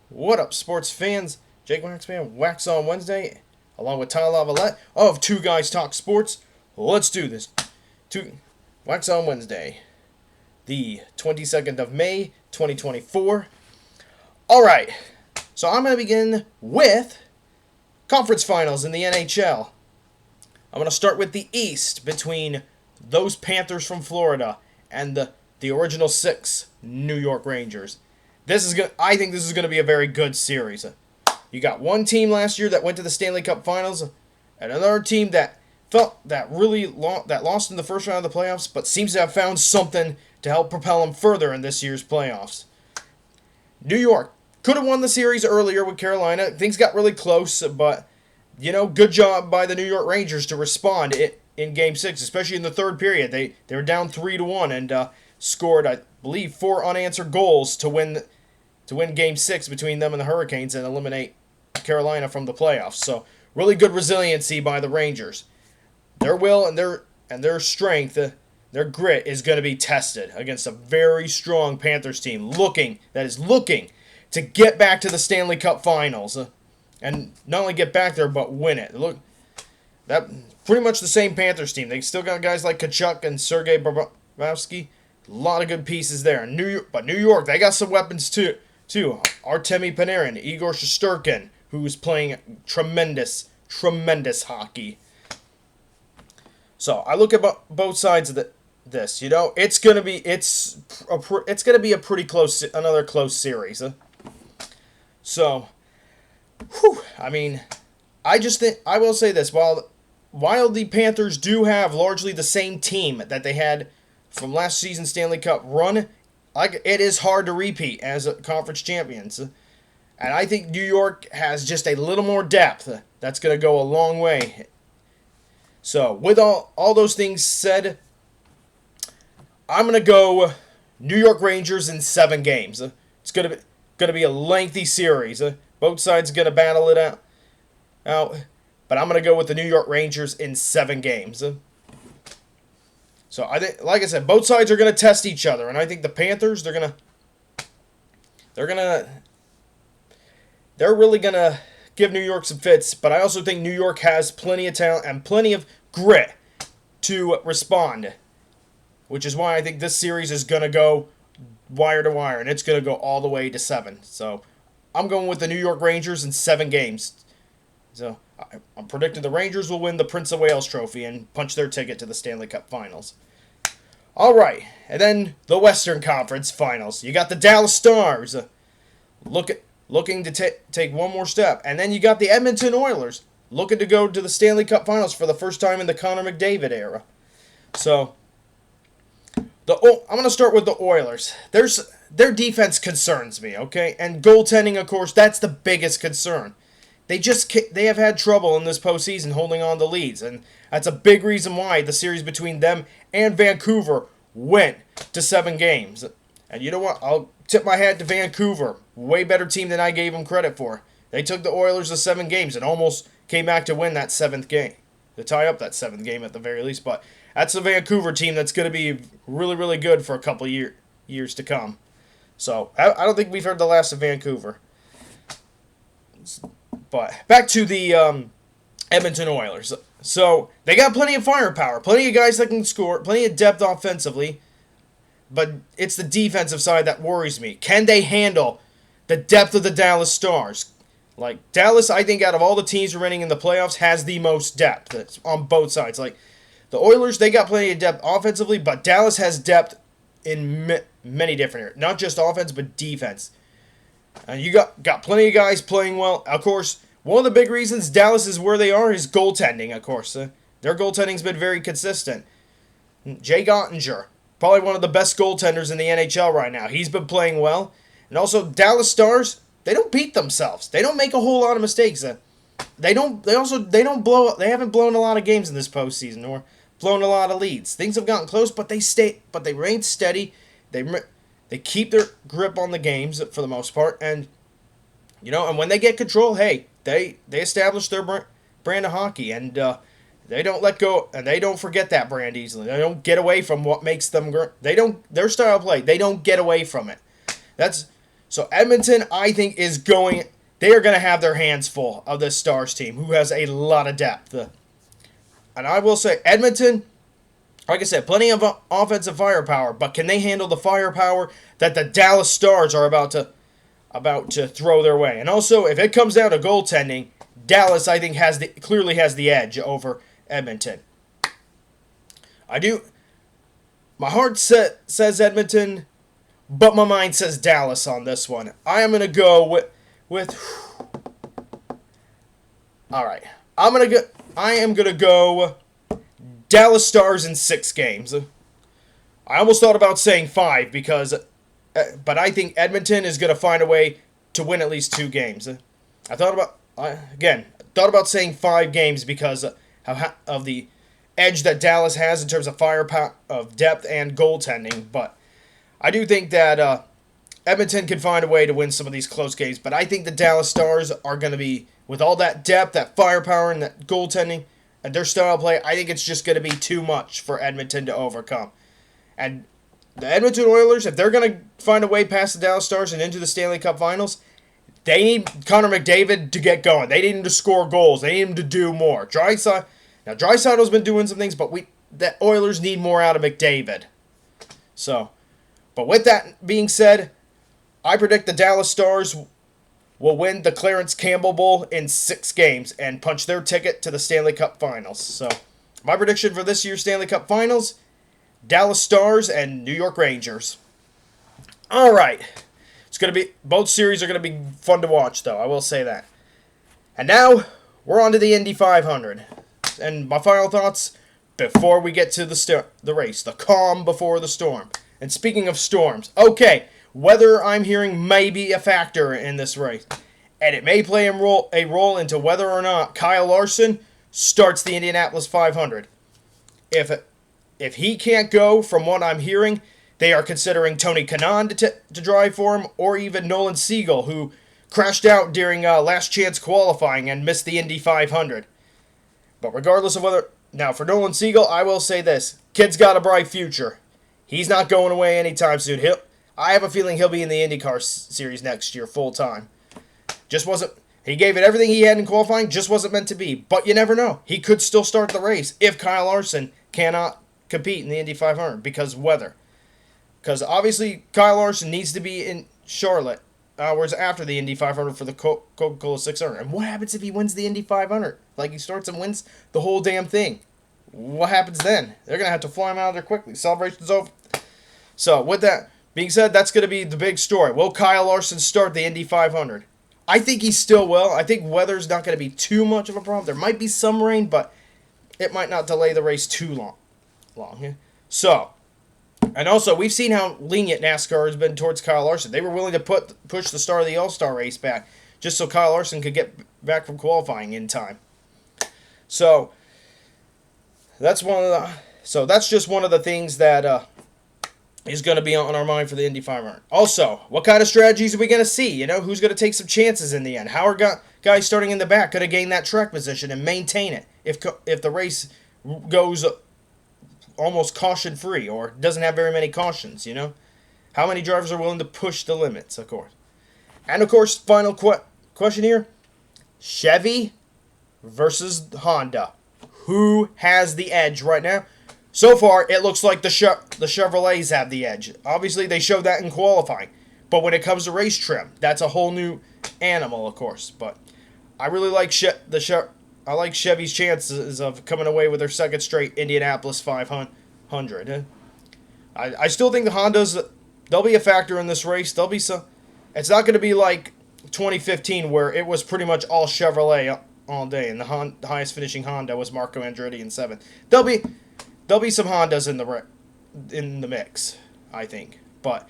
What up, sports fans? Jake Waxman, Waxon Wednesday, along with Tyler Lavalette of Two Guys Talk Sports. Let's do this. Waxon Wednesday, the 22nd of May, 2024. All right, so I'm going to begin with conference finals in the NHL. I'm going to start with the East between those Panthers from Florida and the original six New York Rangers. I think this is going to be a very good series. You got one team last year that went to the Stanley Cup Finals, and another team that lost in the first round of the playoffs, but seems to have found something to help propel them further in this year's playoffs. New York could have won the series earlier with Carolina. Things got really close, but good job by the New York Rangers to respond in Game 6, especially in the third period. They were down 3-1 and scored, I believe, 4 unanswered goals to win Game 6 between them and the Hurricanes and eliminate Carolina from the playoffs. So really good resiliency by the Rangers. Their will and their strength, their grit is going to be tested against a very strong Panthers team looking to get back to the Stanley Cup Finals. And not only get back there, but win it. Look, that pretty much the same Panthers team. They still got guys like Kachuk and Sergei Bobrovsky. A lot of good pieces there. New York, they got some weapons too. Artemi Panarin, Igor Shesterkin, who's playing tremendous hockey. So I look at both sides of this. It's gonna be a pretty close, another close series. So. Whew, I just think I will say this: while the Panthers do have largely the same team that they had from last season's Stanley Cup run, it is hard to repeat as conference champions. And I think New York has just a little more depth. That's going to go a long way. So with all those things said, I'm going to go New York Rangers in 7 games. It's going to be a lengthy series. Both sides are going to battle it out. But I'm going to go with the New York Rangers in 7 games. So I think, like I said, both sides are going to test each other, and I think the Panthers they're really going to give New York some fits, but I also think New York has plenty of talent and plenty of grit to respond, which is why I think this series is going to go wire to wire, and it's going to go all the way to 7. So I'm going with the New York Rangers in 7 games. So I'm predicting the Rangers will win the Prince of Wales trophy and punch their ticket to the Stanley Cup Finals. All right, and then the Western Conference Finals. You got the Dallas Stars looking to take one more step. And then you got the Edmonton Oilers looking to go to the Stanley Cup Finals for the first time in the Connor McDavid era. So I'm going to start with the Oilers. Their defense concerns me, okay? And goaltending, of course, that's the biggest concern. They have had trouble in this postseason holding on to leads, and that's a big reason why the series between them and Vancouver went to 7 games. And you know what? I'll tip my hat to Vancouver. Way better team than I gave them credit for. They took the Oilers to 7 games and almost came back to win that 7th game. To tie up that 7th game at the very least. But that's a Vancouver team that's going to be really, really good for a couple of years to come. So I don't think we've heard the last of Vancouver. But back to the Edmonton Oilers. So they got plenty of firepower, plenty of guys that can score, plenty of depth offensively. But it's the defensive side that worries me. Can they handle the depth of the Dallas Stars? Like, Dallas, I think, out of all the teams remaining in the playoffs, has the most depth. It's on both sides. Like, the Oilers, they got plenty of depth offensively, but Dallas has depth in many different areas. Not just offense, but defense. And you got plenty of guys playing well. Of course, one of the big reasons Dallas is where they are is goaltending, of course. Their goaltending's been very consistent. Jay Ottinger, probably one of the best goaltenders in the NHL right now. He's been playing well. And also, Dallas Stars, they don't beat themselves. They don't make a whole lot of mistakes. They haven't blown a lot of games in this postseason or blown a lot of leads. Things have gotten close, but they remain steady. They keep their grip on the games for the most part, and and when they get control, hey, they establish their brand of hockey, and they don't let go, and they don't forget that brand easily. They don't get away from what makes them their style of play. They don't get away from it. That's So Edmonton, I think, they are going to have their hands full of this Stars team, who has a lot of depth. And I will say, Edmonton, like I said, plenty of offensive firepower, but can they handle the firepower that the Dallas Stars are about to throw their way? And also, if it comes down to goaltending, Dallas, I think, clearly has the edge over Edmonton. My heart says Edmonton, but my mind says Dallas on this one. I am going to go with all right. I am going to go Dallas Stars in 6 games. I almost thought about saying 5 but I think Edmonton is going to find a way to win at least 2 games. I thought about saying 5 games because of the edge that Dallas has in terms of firepower, of depth, and goaltending. But I do think that Edmonton can find a way to win some of these close games. But I think the Dallas Stars are going to be, with all that depth, that firepower, and that goaltending, and their style of play, I think it's just going to be too much for Edmonton to overcome. And the Edmonton Oilers, if they're going to find a way past the Dallas Stars and into the Stanley Cup Finals, they need Connor McDavid to get going. They need him to score goals. They need him to do more. Draisaitl's been doing some things, but the Oilers need more out of McDavid. But with that being said, I predict the Dallas Stars will win the Clarence Campbell Bowl in 6 games and punch their ticket to the Stanley Cup Finals. So, my prediction for this year's Stanley Cup Finals, Dallas Stars and New York Rangers. All right. Both series are going to be fun to watch, though. I will say that. And now, we're on to the Indy 500. And my final thoughts before we get to the race. The calm before the storm. And speaking of storms, okay, weather, I'm hearing, may be a factor in this race. And it may play a role into whether or not Kyle Larson starts the Indianapolis 500. If he can't go, from what I'm hearing, they are considering Tony Kanaan to drive for him, or even Nolan Siegel, who crashed out during last chance qualifying and missed the Indy 500. But regardless of whether... Now, for Nolan Siegel, I will say this. Kid's got a bright future. He's not going away anytime soon. I have a feeling he'll be in the IndyCar series next year full time. He gave it everything he had in qualifying, just wasn't meant to be. But you never know. He could still start the race if Kyle Larson cannot compete in the Indy 500 because of weather. Because obviously Kyle Larson needs to be in Charlotte hours after the Indy 500 for the Coca-Cola 600. And what happens if he wins the Indy 500? Like, he starts and wins the whole damn thing. What happens then? They're going to have to fly him out of there quickly. Celebration's over. So, with that being said, that's going to be the big story. Will Kyle Larson start the Indy 500? I think he still will. I think weather's not going to be too much of a problem. There might be some rain, but it might not delay the race too long. So, and also, we've seen how lenient NASCAR has been towards Kyle Larson. They were willing to push the start of the All-Star race back just so Kyle Larson could get back from qualifying in time. So, that's just one of the things that is going to be on our mind for the Indy 500. Also, what kind of strategies are we going to see? Who's going to take some chances in the end? How are guys starting in the back going to gain that track position and maintain it if the race goes almost caution-free or doesn't have very many cautions, How many drivers are willing to push the limits, of course. And, of course, final question here. Chevy versus Honda. Who has the edge right now? So far, it looks like the Chevrolets have the edge. Obviously, they showed that in qualifying. But when it comes to race trim, that's a whole new animal, of course. But I really like I like Chevy's chances of coming away with their second straight Indianapolis 500. I still think the Hondas, they'll be a factor in this race. It's not going to be like 2015 where it was pretty much all Chevrolet all day, and the highest finishing Honda was Marco Andretti in 7th. There'll be some Hondas in the mix, I think. But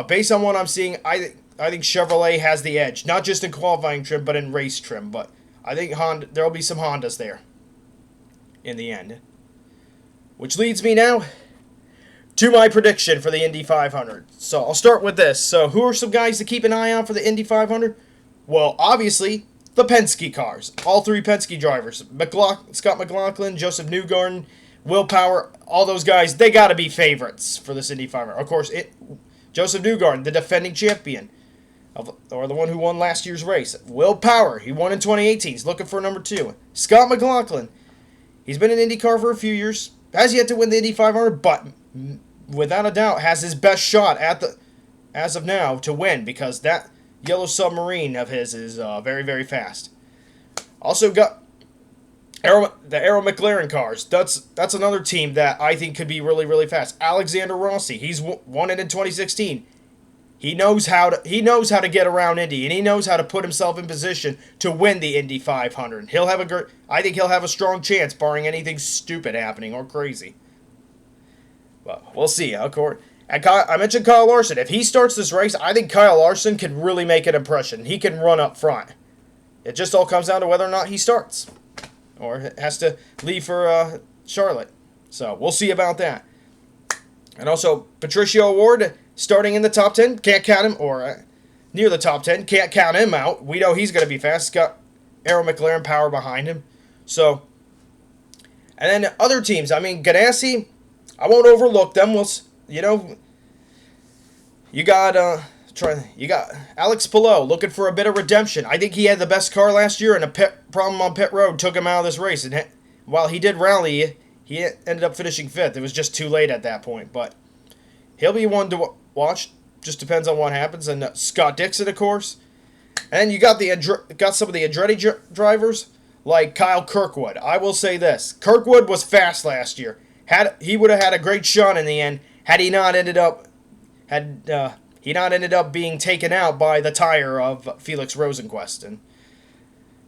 based on what I'm seeing, I think Chevrolet has the edge, not just in qualifying trim, but in race trim. But I think there'll be some Hondas there in the end. Which leads me now to my prediction for the Indy 500. So I'll start with this. So who are some guys to keep an eye on for the Indy 500? Well, obviously, the Penske cars. All 3 Penske drivers. Scott McLaughlin, Joseph Newgarden, Will Power, all those guys, they got to be favorites for this Indy 500. Of course, Joseph Newgarden, the defending champion. or the one who won last year's race. Will Power, he won in 2018. He's looking for number 2. Scott McLaughlin, he's been in IndyCar for a few years. Has yet to win the Indy 500, but without a doubt has his best shot as of now to win, because that yellow submarine of his is very, very fast. Also got the Arrow McLaren cars. That's another team that I think could be really, really fast. Alexander Rossi, he's won it in 2016. He knows how to get around Indy, and he knows how to put himself in position to win the Indy 500. I think he'll have a strong chance, barring anything stupid happening or crazy. Well, we'll see. Of course, I mentioned Kyle Larson. If he starts this race, I think Kyle Larson can really make an impression. He can run up front. It just all comes down to whether or not he starts, or has to leave for Charlotte. So we'll see about that. And also, Patricio Ward, starting in the top 10, can't count him, or near the top 10, can't count him out. We know he's going to be fast. He's got Arrow McLaren power behind him. So, and then other teams, Ganassi, I won't overlook them. You got Alex Palou looking for a bit of redemption. I think he had the best car last year, and a problem on pit road took him out of this race. And while he did rally, he ended up finishing 5th. It was just too late at that point, but he'll be one to watch. Just depends on what happens. And Scott Dixon, of course. And you got some of the Andretti drivers, like Kyle Kirkwood. I will say this: Kirkwood was fast last year. He would have had a great shot in the end had he not ended up being taken out by the tire of Felix Rosenquist. And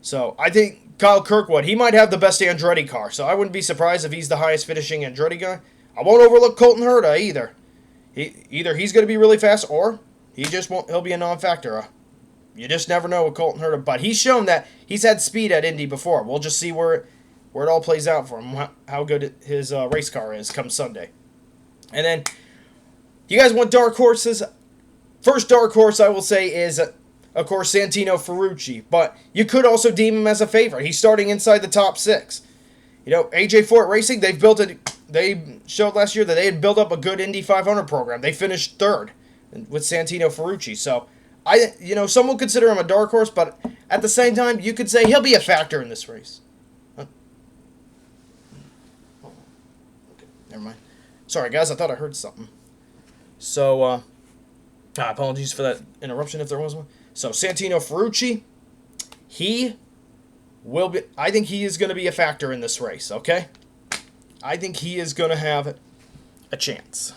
so I think Kyle Kirkwood, he might have the best Andretti car. So I wouldn't be surprised if he's the highest finishing Andretti guy. I won't overlook Colton Herta either. Either he's going to be really fast, or he'll be a non-factor. You just never know with Colton Herta. But he's shown that he's had speed at Indy before. We'll just see where it all plays out for him, how good his race car is come Sunday. And then, you guys want dark horses? First dark horse I will say is, of course, Santino Ferrucci. But you could also deem him as a favorite. He's starting inside the top 6. AJ Fort Racing, they showed last year that they had built up a good Indy 500 program. They finished 3rd with Santino Ferrucci. So, some will consider him a dark horse, but at the same time, you could say he'll be a factor in this race. Huh? Okay, never mind. Sorry, guys, I thought I heard something. So, apologies for that interruption if there was one. So, Santino Ferrucci, I think he is going to be a factor in this race, okay? I think he is going to have a chance.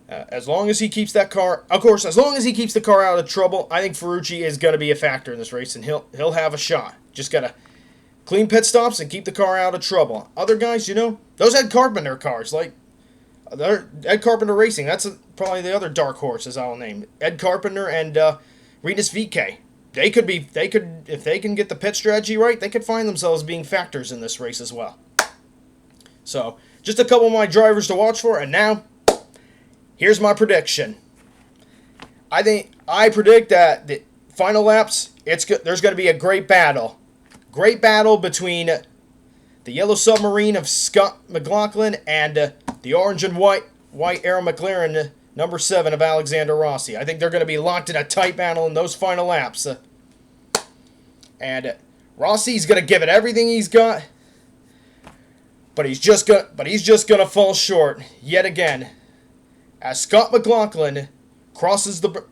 As long as he keeps that car, of course, as long as he keeps the car out of trouble, I think Ferrucci is going to be a factor in this race, and he'll have a shot. Just got to clean pit stops and keep the car out of trouble. Other guys, those Ed Carpenter cars, like Ed Carpenter Racing, that's probably the other dark horses I'll name. Ed Carpenter and Rinus VeeKay. They could, if they can get the pit strategy right, they could find themselves being factors in this race as well. So, just a couple of my drivers to watch for, and now, here's my prediction. I predict that the final laps, there's going to be a great battle. Great battle between the yellow submarine of Scott McLaughlin and the orange and white Arrow McLaren number 7 of Alexander Rossi. I think they're going to be locked in a tight battle in those final laps. And Rossi's going to give it everything he's got. But he's just gonna fall short yet again, as Scott McLaughlin crosses the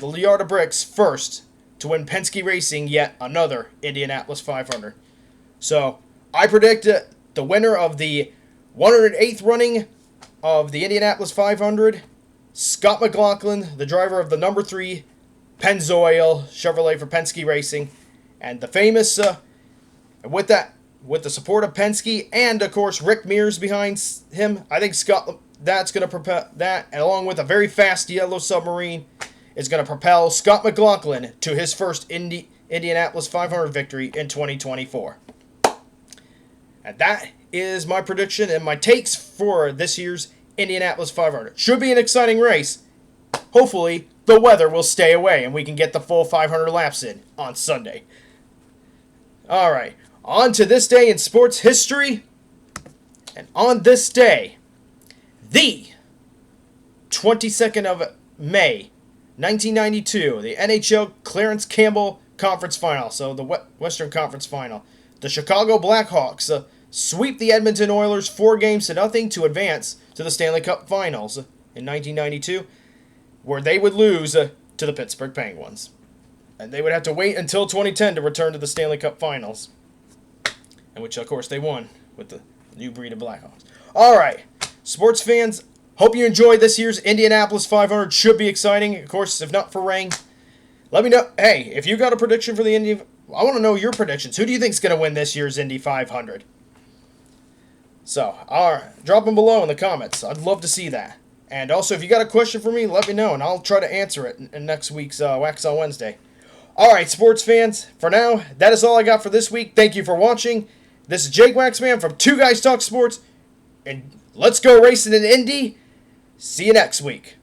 yard of bricks first to win Penske Racing yet another Indianapolis 500. So I predict the winner of the 108th running of the Indianapolis 500, Scott McLaughlin, the driver of the number 3 Pennzoil Chevrolet for Penske Racing, and the famous with the support of Penske and, of course, Rick Mears behind him, I think that's going to propel that, along with a very fast yellow submarine, is going to propel Scott McLaughlin to his first Indianapolis 500 victory in 2024. And that is my prediction and my takes for this year's Indianapolis 500. Should be an exciting race. Hopefully, the weather will stay away and we can get the full 500 laps in on Sunday. All right. On to this day in sports history, and on this day, the 22nd of May, 1992, the NHL Clarence Campbell Conference Final, so the Western Conference Final. The Chicago Blackhawks sweep the Edmonton Oilers 4-0 to advance to the Stanley Cup Finals in 1992, where they would lose to the Pittsburgh Penguins. And they would have to wait until 2010 to return to the Stanley Cup Finals, in which, of course, they won with the new breed of Blackhawks. All right, sports fans, hope you enjoyed this year's Indianapolis 500. Should be exciting. Of course, if not for rain, let me know. Hey, if you got a prediction for the Indy, I want to know your predictions. Who do you think is going to win this year's Indy 500? So, all right, drop them below in the comments. I'd love to see that. And also, if you got a question for me, let me know, and I'll try to answer it in next week's Waxon Wednesday. All right, sports fans, for now, that is all I got for this week. Thank you for watching. This is Jake Waxman from Two Guys Talk Sports, and let's go racing in Indy. See you next week.